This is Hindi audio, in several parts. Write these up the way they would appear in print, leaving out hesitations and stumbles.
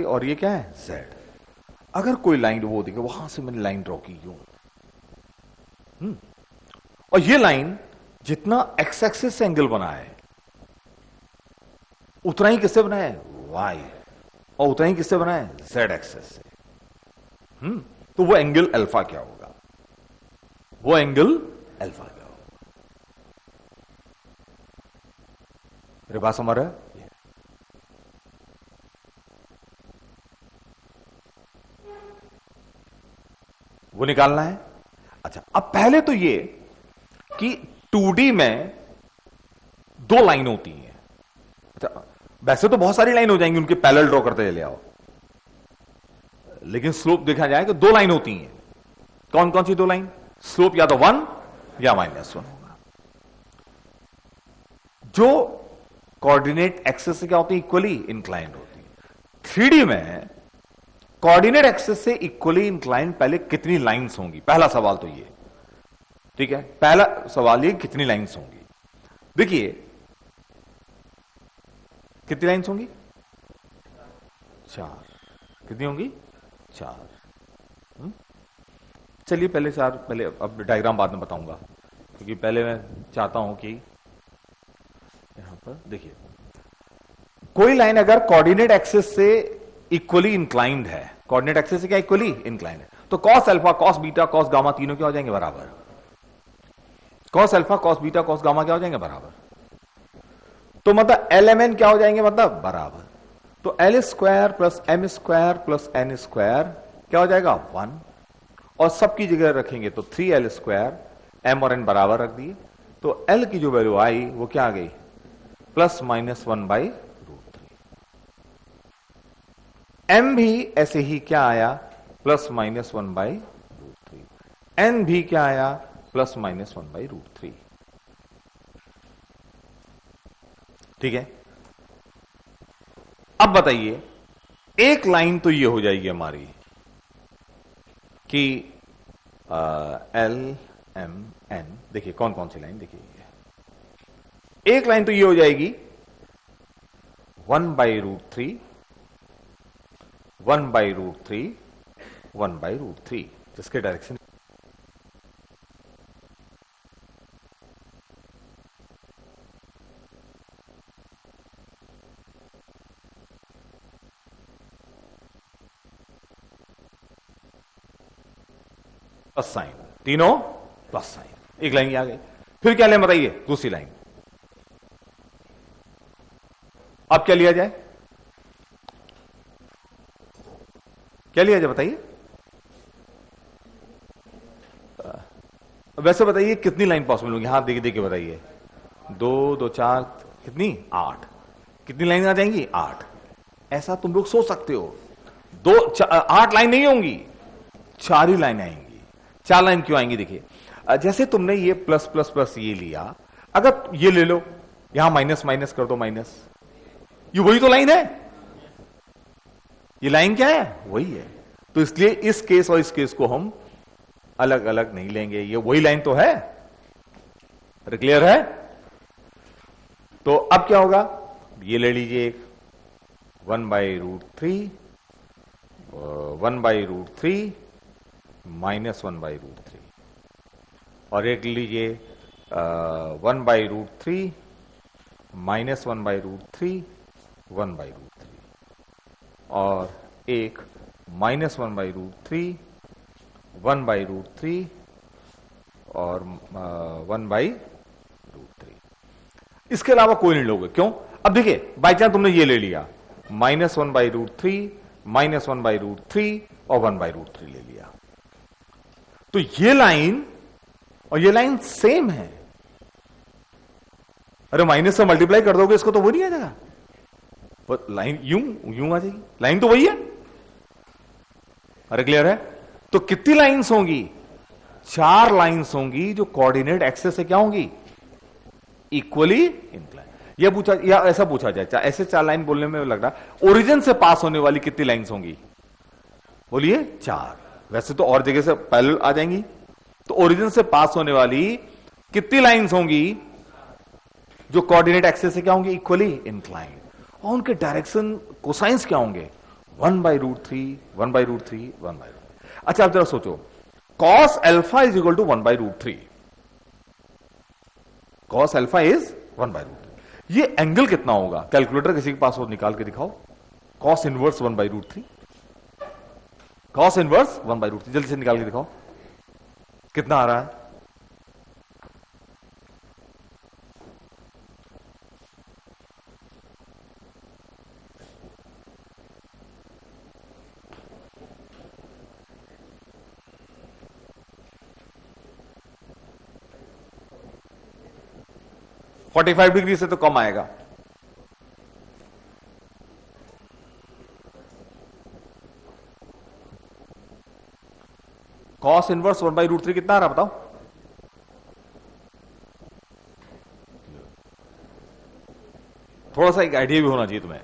और ये क्या है z। अगर कोई लाइन वो देखो वहां से मैंने लाइन ड्रॉ की यूं, और ये लाइन जितना एक्स एक्सिस से एंगल बना है उतना ही किससे बना है y, और उतना ही किससे बना है z एक्सिस से। तो वो एंगल अल्फा क्या होगा, वो एंगल अल्फा क्या होगा। मेरे पास हमारा वो निकालना है। अच्छा, अब पहले तो ये कि 2D में दो लाइन होती हैं। अच्छा, वैसे तो बहुत सारी लाइन हो जाएंगी, उनके पैरेलल ड्रॉ करते चले आओ, लेकिन स्लोप देखा जाए तो दो लाइन होती हैं। कौन कौन सी दो लाइन? स्लोप या तो 1 या -1 होगा। जो कोऑर्डिनेट एक्सिस से क्या होती है इक्वली इंक्लाइंड होती है। 3D में कोऑर्डिनेट एक्सिस से इक्वली इंक्लाइंड पहले कितनी लाइंस होंगी, पहला सवाल तो ये, ठीक है। पहला सवाल ये कितनी लाइंस होंगी। देखिए कितनी लाइंस होंगी, 4। कितनी होंगी 4। चलिए पहले 4, पहले अब डायग्राम बाद में बताऊंगा, क्योंकि पहले मैं चाहता हूं कि यहां पर देखिए कोई लाइन अगर कोऑर्डिनेट एक्सिस से इक्वली इंक्लाइंड है, कोऑर्डिनेट एक्सिस से क्या इक्वली इंक्लाइंड है, तो cos alpha cos beta cos gamma तीनों क्या हो जाएंगे बराबर। Cos alpha cos beta cos gamma क्या हो जाएंगे बराबर। तो मतलब LMN क्या हो जाएंगे मतलब बराबर। तो L square plus M square plus N square क्या हो जाएगा 1, और सबकी जगह रखेंगे तो 3L स्क्वायर, M और N बराबर रख दिए, तो L की जो वैल्यू आई वो क्या आ गई ±1/√3। M भी ऐसे ही क्या आया ±1/√3, N भी क्या आया ±1/√3। ठीक है। अब बताइए एक लाइन तो ये हो जाएगी हमारी कि LMN, देखिए कौन कौन सी लाइन, देखिए एक लाइन तो ये हो जाएगी 1/√3 1/√3 1/√3, जिसके डायरेक्शन प्लस साइन, तीनों प्लस साइन, एक लाइन आ गई। फिर क्या लें बताइए दूसरी लाइन। अब क्या लिया जाए, क्या लिया जाए बताइए। वैसे बताइए कितनी लाइन पॉसिबल होगी, हाथ देखे देखे बताइए। 2 2 4 कितनी 8, कितनी लाइन आ जाएंगी 8। ऐसा तुम लोग सोच सकते हो 8 लाइन नहीं होंगी, 4 ही लाइन आएंगी। 4 लाइन क्यों आएंगी देखिए, जैसे तुमने ये प्लस प्लस प्लस ये लिया, अगर ये ले लो यहां माइनस माइनस कर दो माइनस, ये वही तो लाइन है, ये लाइन क्या है वही है। तो इसलिए इस केस और इस केस को हम अलग अलग नहीं लेंगे, ये वही लाइन तो है। क्लियर है। तो अब क्या होगा, ये ले लीजिए 1/√3 1/√3 -1/√3, और एक लीजिए 1/√3 -1/√3 1/√3, और एक -1/√3 1/√3 और 1/√3। इसके अलावा कोई नहीं लोगे, क्यों। अब देखिए बाई चांस तुमने ये ले लिया -1/√3 -1/√3 और 1/√3 ले लिया, तो ये लाइन और ये लाइन सेम है। अरे माइनस से मल्टीप्लाई कर दोगे इसको तो वो नहीं आ जाएगा, पर लाइन यूं यूं आ जाएगी, लाइन तो वही है। अरे क्लियर है। तो कितनी लाइंस होंगी, 4 लाइंस होंगी जो कोऑर्डिनेट एक्सिस से क्या होंगी इक्वली इंक्लाइन। यह पूछा या ऐसा पूछा जाए, ऐसे 4 लाइन बोलने में लग रहा, ओरिजिन से पास होने वाली कितनी लाइंस होंगी, बोलिए 4। वैसे तो और जगह से पैरेलल आ जाएंगी, तो ओरिजिन से पास होने वाली कितनी लाइंस होंगी जो कोऑर्डिनेट एक्सिस से क्या होंगी इक्वली इंक्लाइंड, और उनके डायरेक्शन कोसाइंस क्या होंगे 1/√3, 1/√3, 1/√3। अच्छा आप जरा सोचो, cos alpha is equal to 1/√3, cos alpha is 1/√3। ये एंगल कितना होगा? कैलकुलेटर किसी के पास हो, निकाल के दिखाओ। cos इनवर्स 1/√3, cos इनवर्स 1/√3, जल्दी से निकाल के दिखाओ कितना आ रहा है। फोर्टी 45 डिग्री से तो कम आएगा। cos इनवर्स 1/√3 कितना आ रहा बताओ? थोड़ा सा एक आइडिया भी होना चाहिए तुम्हें।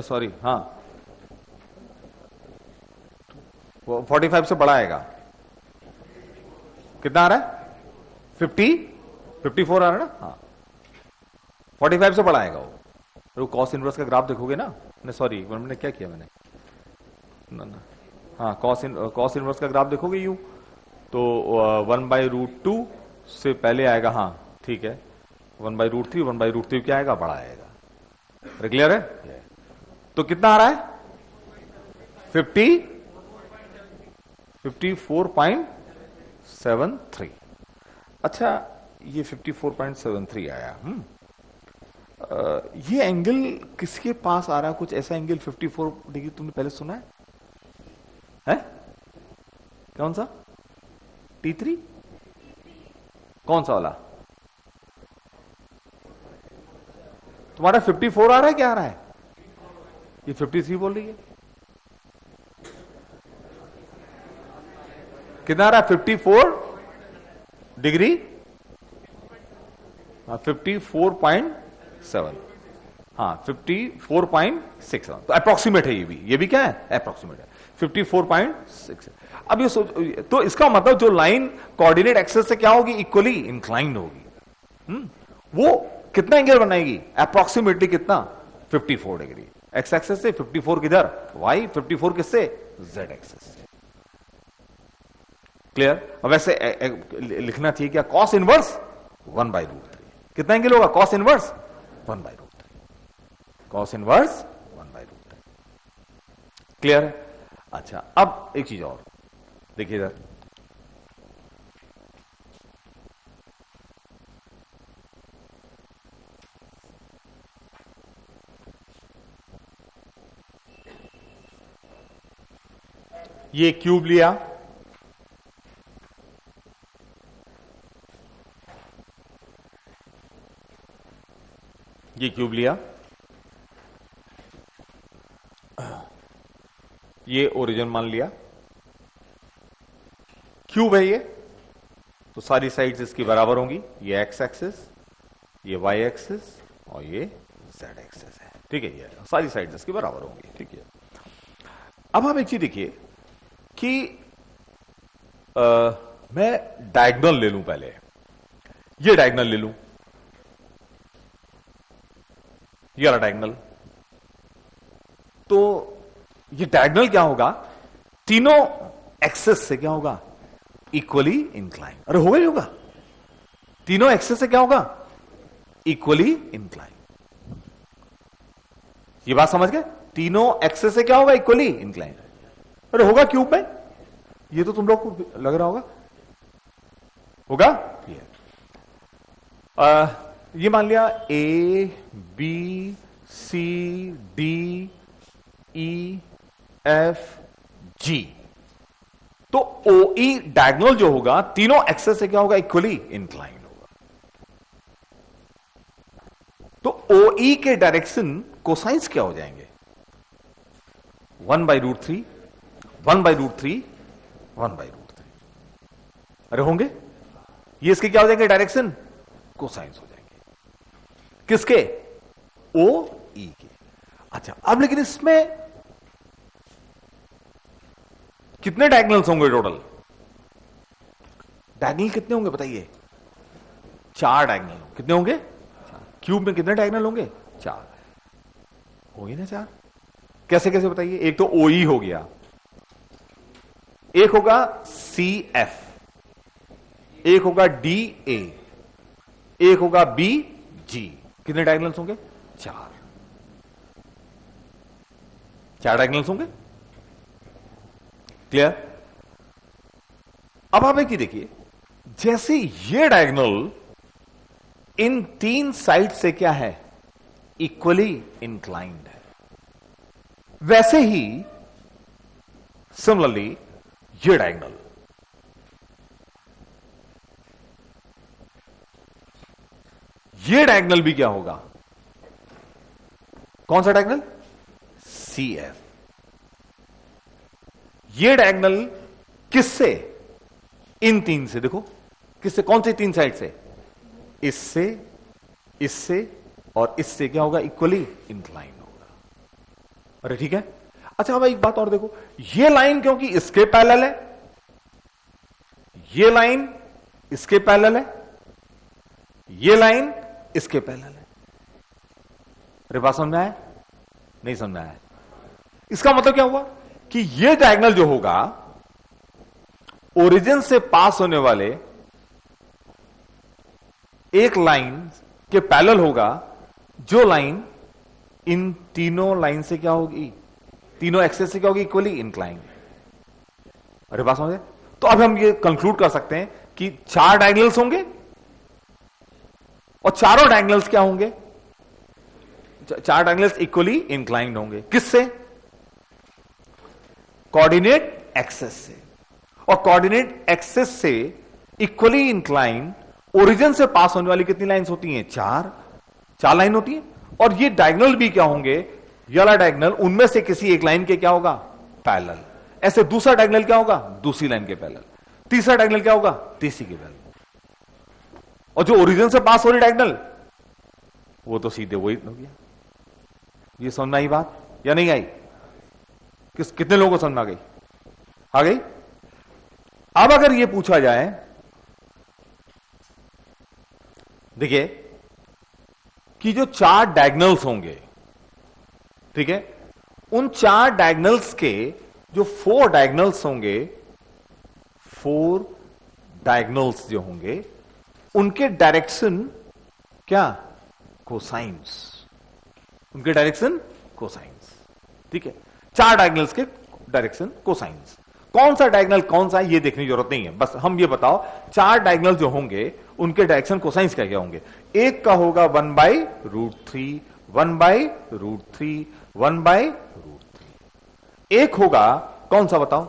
सॉरी, हाँ, 45 से बड़ा आएगा। कितना आ रहा है? 54 आ रहा है ना? हाँ, 45 से बड़ा आएगा वो। तो कॉस इनवर्स का ग्राफ देखोगे ना, नहीं सॉरी, मैंने क्या किया मैंने, ना हाँ, कॉस इनवर्स का ग्राफ देखोगे यूं तो 1/√2 से पहले आएगा। हाँ ठीक है, 1/√3, 1/√3 क्या आएगा? बड़ा आएगा। क्लियर है? तो कितना आ रहा है? 54.73। अच्छा, ये 54.73 आया। ये एंगल किसके पास आ रहा है? कुछ ऐसा एंगल 54 डिग्री तुमने पहले सुना है? कौन सा? T3? कौन सा वाला? तुम्हारा 54 आ रहा है, क्या आ रहा है? ये 53 बोल रही है। कितना आ रहा है? 54 डिग्री, 54.7, हाँ 54.6। तो अप्रोक्सीमेट है, ये भी क्या है? अप्रोक्सीमेट है, 54.6। अब ये सोच, तो इसका मतलब जो लाइन कोऑर्डिनेट एक्सेस से क्या होगी? इक्वली इंक्लाइंड होगी। वो कितना एंगल बनाएगी? अप्रोक्सीमेटली कितना? 54 डिग्री। एक्स एक्सेस से 54 किधर? वाई। 54 किससे? जेड एक्सेस से। क्लियर? अब वैसे लिखना चाहिए क्या? Cos inverse 1/√3। कितना एंगल होगा? Cos inverse 1/√3, cos inverse 1/√3। Clear है? अच्छा, अब एक चीज और देखिए इधर, ये क्यूब लिया, ये क्यूब लिया, ये ओरिजिन मान लिया, क्यूब है ये, तो सारी साइड्स इसकी बराबर होंगी। ये एक्स एक्सिस, ये वाई एक्सिस और ये जेड एक्सिस है। ठीक है, ये सारी साइड्स इसकी बराबर होंगी। ठीक है, अब हम एक चीज देखिए कि मैं डायगोनल ले लूं पहले, ये डायगोनल ले लूं, ये वाला डायगोनल। तो ये डायगोनल क्या होगा? तीनों एक्सेस से क्या होगा? Equally incline. अरे होगा ही होगा, तीनों एक्सेस से क्या होगा? Equally incline. ये बात समझ गए? तीनों एक्सेस से क्या होगा? Equally incline. अरे होगा क्यूब में, ये तो तुम लोग को लग रहा होगा। ये मान लिया A B C D E F G, तो ओ ई डायगोनल जो होगा तीनों एक्सेस से क्या होगा? इक्वली इंक्लाइन होगा। तो ओ ई के डायरेक्शन कोसाइंस क्या हो जाएंगे? 1/√3, 1/√3, 1/√3। अरे होंगे, ये इसके क्या हो जाएंगे? डायरेक्शन कोसाइंस हो जाएंगे। किसके? ओ ई के। अच्छा, अब लेकिन इसमें कितने डायगोनल्स होंगे टोटल? डायगोनल कितने होंगे बताइए? 4 डायगनल कितने होंगे? क्यूब में कितने डायगनल होंगे? 4 होंगे ना 4। कैसे कैसे बताइए? एक तो ओ ई हो गया, एक होगा सी एफ, एक होगा डी ए, एक होगा बी जी। कितने डायगनल्स होंगे? 4। 4 डायगनल्स होंगे। क्लियर? अब आप एक ही देखिए, जैसे ये डायगनल इन 3 साइड से क्या है? इक्वली इंक्लाइंड है, वैसे ही सिमिलरली ये डायगनल भी क्या होगा? कौन सा डायगनल? C F. ये डायगनल किससे? इन 3 से। देखो किससे? कौन से 3 साइड से? इससे, इससे और इससे क्या होगा? इक्वली इंक्लाइन होगा। अरे ठीक है। अच्छा अब एक बात और देखो, ये लाइन क्योंकि इसके पैरेलल है, ये लाइन इसके पैरेलल है, ये लाइन इसके पैरेलल है। अरे बात समझ में आया? नहीं समझ में आया? इसका मतलब क्या हुआ कि ये डायगोनल जो होगा ओरिजिन से पास होने वाले एक लाइन के पैरेलल होगा, जो लाइन इन तीनों लाइन से क्या होगी? तीनों एक्सेस से क्या होगी? Equally incline. अरे बात समझे? तो अब हम ये कंक्लूड कर सकते हैं कि 4 डायगोनल्स होंगे और चारों डायगोनल्स क्या होंगे? 4 डायगोनल्स इक्वली इंक्लाइंड होंगे। किससे? कोऑर्डिनेट एक्सेस से। और कोऑर्डिनेट एक्सेस से इक्वली इंक्लाइंड ओरिजिन से पास होने वाली कितनी लाइंस होती हैं? 4 लाइन होती हैं। और ये डायगोनल भी क्या होंगे? ये वाला डायगोनल उनमें से किसी एक लाइन के क्या होगा? पैरेलल। ऐसे दूसरा डायगोनल क्या होगा? दूसरी लाइन के पैरेलल। तीसरा डायगोनल क्या होगा? तीसरी के पैरेलल। और जो ओरिजिन से पास हो रही डायगोनल वो तो सीधे वही हो गया। ये समझ में आई बात या नहीं आई? कितने लोगों को समझ में आ गई? आ गई? अब अगर ये पूछा जाए, देखिए कि जो 4 डायगोनल्स होंगे, ठीक है, उन 4 डायगोनल्स के जो 4 डायगोनल्स होंगे, 4 डायगोनल्स जो होंगे उनके डायरेक्शन क्या? कोसाइंस। उनके डायरेक्शन कोसाइंस। ठीक है, 4 डायगोनल्स के डायरेक्शन कोसाइंस। कौन सा डायगोनल कौन सा है ये देखने की जरूरत नहीं है, बस हम ये बताओ 4 डायगोनल जो होंगे उनके डायरेक्शन कोसाइंस क्या क्या होंगे? एक का होगा 1/√3, 1/√3, 1/√3। एक होगा कौन सा बताओ?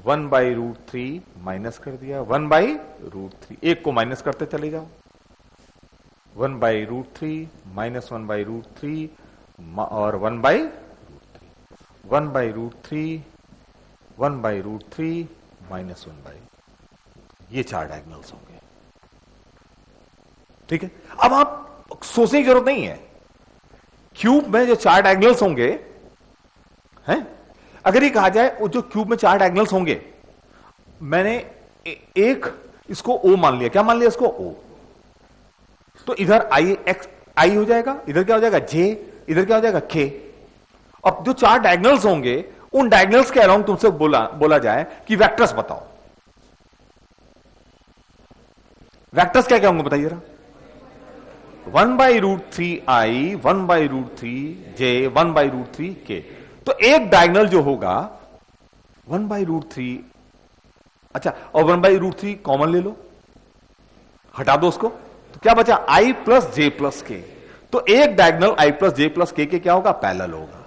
1/√3 माइनस कर दिया, 1/√3। एक को माइनस करते चले जाओ, 1/√3 माइनस 1/√3 और 1/√3, 1/√3, 1/√3 माइनस 1/, ये 4 डायगोनल्स होंगे। ठीक है, अब आप सोचने की जरूरत नहीं है। क्यूब में जो 4 डायगोनल्स होंगे हैं, अगर ये कहा जाए वो जो क्यूब में 4 डायगोनल्स होंगे, मैंने एक इसको ओ मान लिया। क्या मान लिया इसको? ओ। तो इधर आई एक्स आई हो जाएगा, इधर क्या हो जाएगा? जे, इधर क्या हो जाएगा? के। अब जो 4 डायगोनल्स होंगे उन डायगोनल्स के अराउंड तुमसे बोला जाए कि वेक्टर्स बताओ। वेक्टर्स क्या क्या होंगे बताइए जरा? 1/√3 आई, 1/√3 जे, 1/√3 के। तो एक डायगोनल जो होगा 1/√3, अच्छा, और 1/√3 कॉमन ले लो, हटा दो उसको, तो क्या बचा? आई प्लस जे प्लस के। तो एक डायगोनल आई प्लस जे प्लस के क्या होगा? पैरेलल होगा।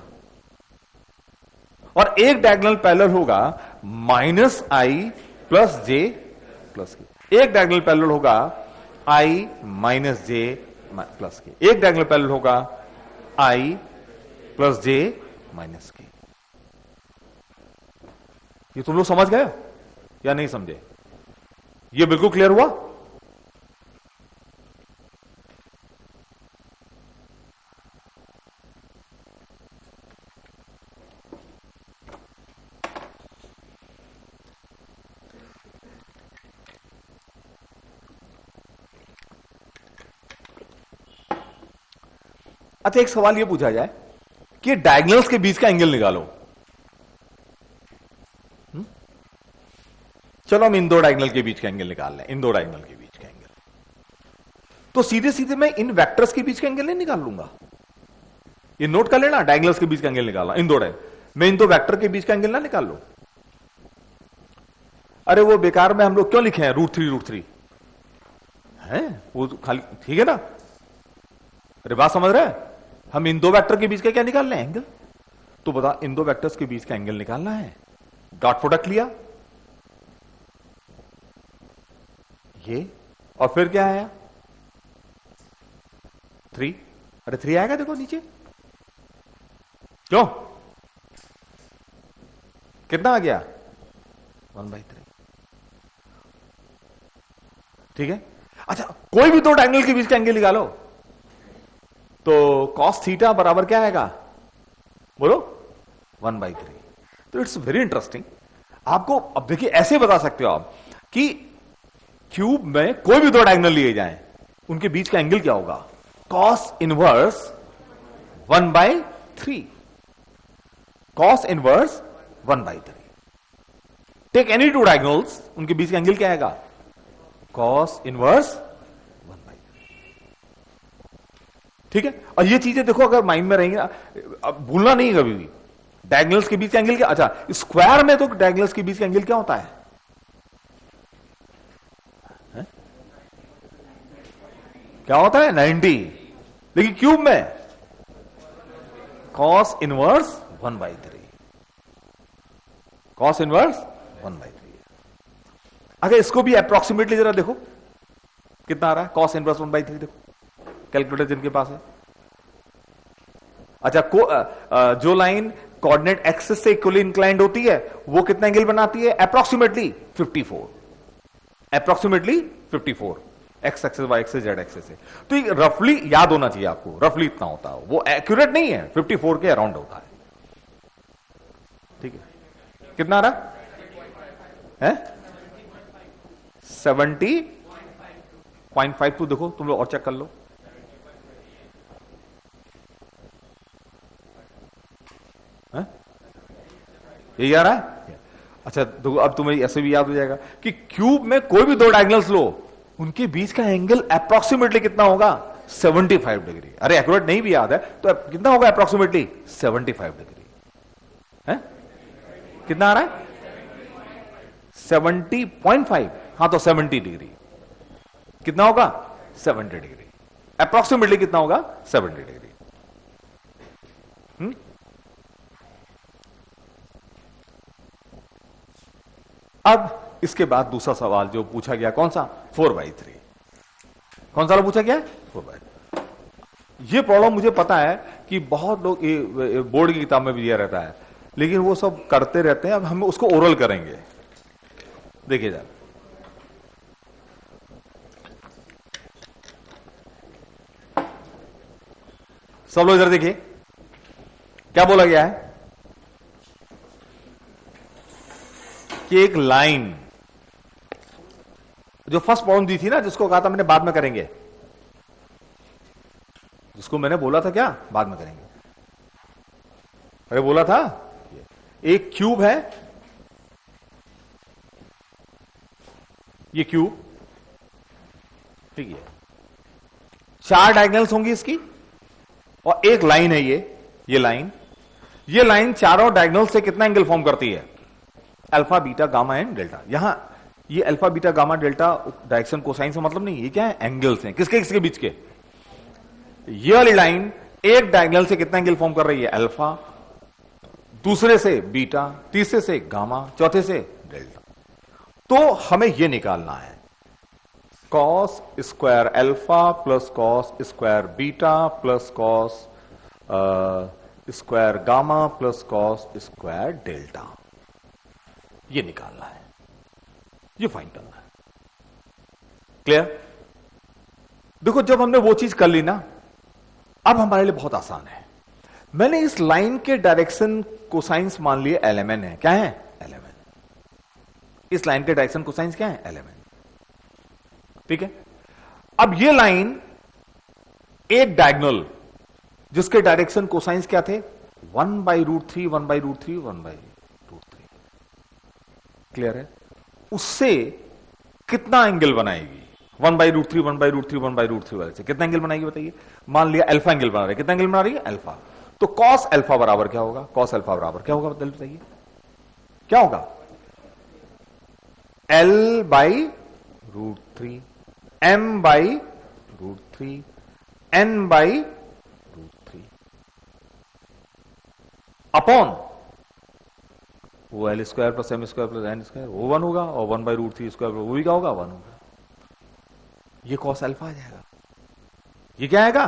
और एक डायगोनल पैरेलल होगा माइनस आई प्लस जे प्लस के। एक डायगोनल पैरेलल होगा आई माइनस जे प्लस के। एक डायगोनल पैरेलल होगा आई प्लस जे माइनस के। ये तुम लोग समझ गए या नहीं समझे? ये बिल्कुल क्लियर हुआ? अच्छा, एक सवाल यह पूछा जाए कि डायगोनल्स के बीच का एंगल निकालो। चलो हम इन दो डायगोनल के बीच का एंगल निकाल लें, इन दो डायगोनल के बीच का एंगल। तो सीधे सीधे मैं इन वेक्टर्स के बीच का एंगल नहीं निकाल लूंगा। ये नोट कर लेना, डायगोनल्स के बीच का एंगल निकालना, इन दो मैं इन दो वेक्टर के बीच का एंगल ना निकाल लूं। अरे वो बेकार में हम लोग क्यों लिखे हैं √3 है वो खाली, ठीक है ना। अरे बात समझ रहे हैं, हम इन दो वेक्टर के बीच का क्या निकाल रहे हैं, एंगल। तो बता, इन दो वेक्टर्स के बीच का एंगल निकालना है, डॉट प्रोडक्ट लिया ये, और फिर क्या आया 3। अरे 3 आएगा, देखो नीचे, क्यों, कितना आ गया 1/3, ठीक है। अच्छा, कोई भी दो डायगोनल के बीच का एंगल निकालो, तो cos थीटा बराबर क्या आएगा, बोलो 1/3। तो इट्स वेरी इंटरेस्टिंग। आपको अब देखिए ऐसे बता सकते हो आप कि क्यूब में कोई भी दो डायगोनल लिए जाएं, उनके बीच का एंगल क्या होगा, cos inverse 1/3, cos inverse 1/3। Take any two diagonals, उनके बीच का एंगल क्या आएगा, cos इनवर्स 1/3, ठीक है। और ये चीजें देखो अगर माइंड में रहेंगे, अब भूलना नहीं कभी भी, डायगोनल्स के बीच का एंगल क्या, अच्छा स्क्वायर में तो डायगोनल्स के बीच का एंगल क्या होता है, क्या होता है 90, लेकिन क्यूब में cos इनवर्स 1/3, cos इनवर्स 1/3। अगर इसको भी अप्रोक्सीमेटली जरा देखो कितना आ रहा है, cos इनवर्स 1/3, देखो कैलकुलेटर जिनके पास है। अच्छा, जो लाइन कोऑर्डिनेट एक्सिस से इक्वली इंक्लाइंड होती है वो कितना एंगल बनाती है, approximately 54, approximately 54, X axes, Y axes, Z axes से। तो ये रफली याद होना चाहिए आपको, रफली इतना होता है, वो एक्यूरेट नहीं है, 54 के अराउंड होता है, ठीक है। कितना आ रहा है 70.5, तो देखो तुम लोग और चेक कर लो, यही आ रहा है। अच्छा, तो अब तुम्हें ऐसे भी याद हो जाएगा कि क्यूब में कोई भी दो डायगोनल्स लो, उनके बीच का एंगल अप्रोक्सीमेटली कितना होगा, 75 डिग्री। अरे एक्यूरेट नहीं भी याद है तो कितना होगा अप्रोक्सीमेटली 75 डिग्री है, कितना आ रहा है 70.5, हाँ तो 70 डिग्री कितना होगा 70 डिग्री, अप्रोक्सीमेटली कितना होगा 70 डिग्री। अब इसके बाद दूसरा सवाल जो पूछा गया कौन सा, 4/3, कौन सा पूछा गया 4/3। ये प्रॉब्लम मुझे पता है कि बहुत लोग बोर्ड की किताब में भी दिया रहता है, लेकिन वो सब करते रहते हैं। अब हम उसको ओरल करेंगे, देखिए जरा, सब लोग इधर देखिए क्या बोला गया है कि एक लाइन, जो फर्स्ट प्रॉब्लम दी थी ना, जिसको कहा था मैंने बाद में करेंगे, जिसको मैंने बोला था क्या बाद में करेंगे, अरे बोला था, एक क्यूब है, ये क्यूब, ठीक है, 4 डायगोनल्स होंगी इसकी, और एक लाइन है ये लाइन चारों डायगोनल से कितना एंगल फॉर्म करती है, alpha beta gamma and delta. यहां ये alpha beta gamma delta direction cosine से मतलब नहीं, ये क्या है एंगल्स हैं, किसके किसके बीच के। ये वाली लाइन एक डायगोनल से कितना एंगल फॉर्म कर रही है, अल्फा, दूसरे से बीटा, तीसरे से गामा, चौथे से डेल्टा। तो हमें यह निकालना है cos square alpha plus cos square beta plus cos square gamma plus cos square delta, ये निकालना है, ये फाइंड करना है। क्लियर। देखो जब हमने वो चीज कर ली ना, अब हमारे लिए बहुत आसान है। मैंने इस लाइन के डायरेक्शन कोसाइंस मान लिए एलएमएन है, क्या है एलएमएन, इस लाइन के डायरेक्शन कोसाइंस क्या है एलएमएन, ठीक है। अब ये लाइन एक डायगोनल जिसके डायरेक्शन कोसाइंस क्या थे, 1/√3 1/√3 1/√3। क्लियर है? उससे कितना एंगल बनाएगी, 1/√3 1/√3 1/√3 वाले से कितना एंगल बनाएगी बताइए। मान लिया अल्फा एंगल बना रही है, कितना एंगल बना रही है, अल्फा। तो कॉस अल्फा बराबर क्या होगा, कॉस अल्फा बराबर क्या होगा बताइए, क्या होगा, L/√3 M/√3 N/√3 अपॉन वो L² + M² + N², वो 1 होगा, और 1/√3² वो भी क्या होगा, 1 होगा। ये कॉस अल्फा आ जाएगा। ये क्या आएगा,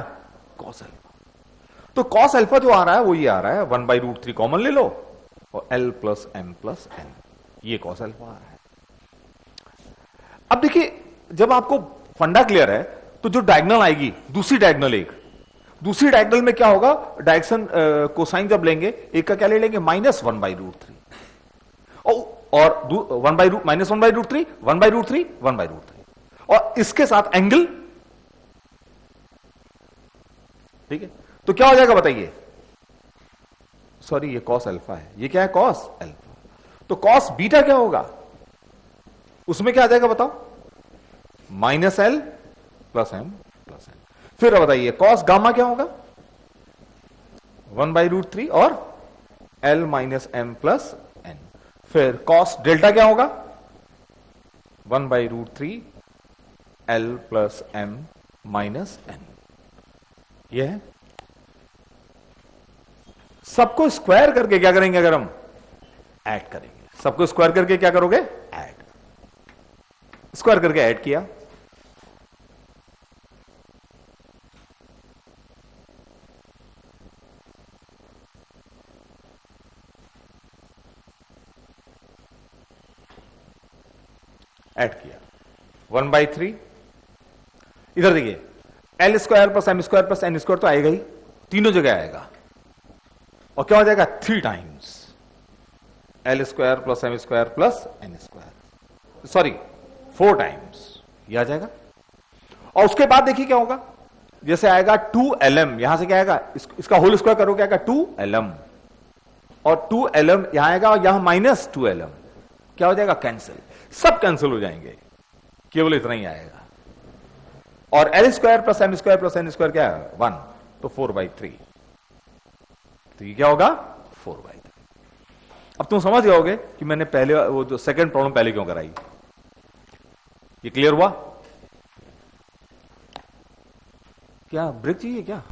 कॉस अल्फा। तो कॉस अल्फा जो आ रहा है वो ये आ रहा है, 1/√3 कॉमन ले लो और L + M + N, ये कॉस अल्फा आ रहा है। अब देखिए, जब आपको फंडा क्लियर है तो जो डायगोनल आएगी, दूसरी डायगोनल में क्या होगा, डायरेक्शन कोसाइन जब लेंगे, एक का क्या ले लेंगे, -1/√3 और -1/√3 1/√3 1/√3, और इसके साथ एंगल, ठीक है। तो क्या हो जाएगा बताइए, सॉरी ये कॉस अल्फा है, ये क्या है, कॉस अल्फा। तो कॉस बीटा क्या होगा, उसमें क्या आ जाएगा बताओ, -L + M + N। फिर बताइए कॉस गामा क्या होगा, 1/√3 और L - M + N। फिर कॉस डेल्टा क्या होगा, 1/√3 L + M - N। यह है। सबको स्क्वायर करके क्या करेंगे, अगर हम ऐड करेंगे, सबको स्क्वायर करके क्या करोगे, ऐड, स्क्वायर करके ऐड किया, ऐड किया 1/3, इधर देखिए L² + M² + N² तो आएगा ही, तीनों जगह आएगा, और क्या हो जाएगा, 3 times L² + M² + N², sorry 4 times, ये आ जाएगा। और उसके बाद देखिए क्या होगा, जैसे आएगा 2LM, यहां से क्या आएगा, इसका होल स्क्वायर करो, क्या आएगा, 2LM, और 2LM यहां आएगा, और यहां -2LM, क्या हो जाएगा, कैंसिल, सब कैंसिल हो जाएंगे, केवल इतना ही आएगा। और L² + M² + N² क्या है, 1, तो 4/3, तो ये क्या होगा, 4/3। अब तुम समझ जाओगे कि मैंने पहले वो जो सेकंड प्रॉब्लम पहले क्यों कराई। ये क्लियर हुआ? क्या ब्रेक चाहिए क्या?